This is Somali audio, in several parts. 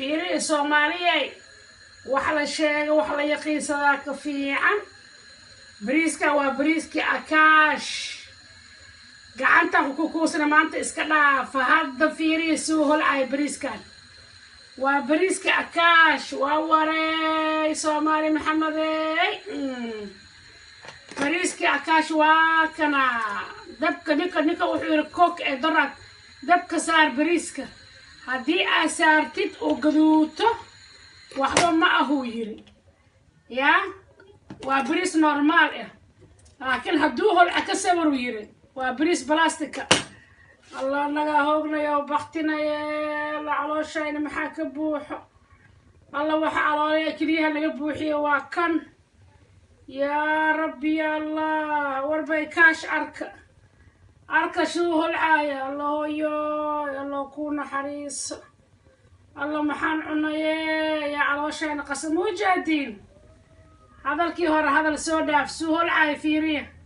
fiiri Soomaaliyeey wax la sheego wax la yaqiinsadaa ka fiican bariiska waa bariiski akaash gacantan ku kuusna maanta iska dhaaf hadda fiiri soo hol ay bariiskan waa bariiski akaash waa wareey Soomaali Maxamedey bariiski akaash waa kana dabka ninka wuxuu yiri kook ee darad dabka saar bariiska haddii aad saartid oo gaduuto waxba ma ahu yiri yaa waa bariis normaal ah laakiin hadduu holca ka sawir yiri waa bariis balaastika الله نجا هوجنا يا وبختنا يا لعلوشين محاك بوحو الله وحعلى كليها اللي بوحي وكان يا ربي يا الله وربي كاش أرك شو هالعاية الله يا الله كون حريص الله محن عنا يا علوشين قسم وجادين هذا الكيهور هذا السودا في سوه العاية فيريه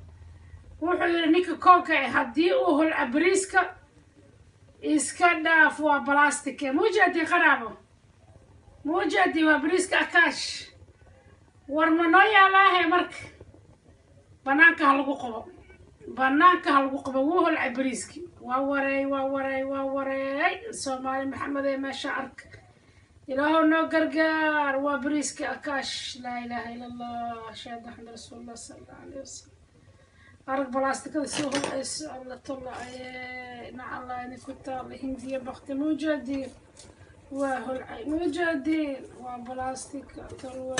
wuxuu ninka koonka hadii uu hol abriiska iska dhaaf waa plastic mujadi qarabo mujadi waa abriiska akaash war ma noo yaalahay marka banaanka lagu qabo wuu hol abriiski waa wareey Soomaali Maxamedey meesha ark ilaahu noo gargaar waa abriiska akaash laa ilaaha illa allah shaad Muhammad rasuulullah sallallahu alayhi wasallam أرك بلاستيك السوق الله طلع مع الله إني كنت الهندية بخت موجودين وهو موجودين وبلاستيك طلع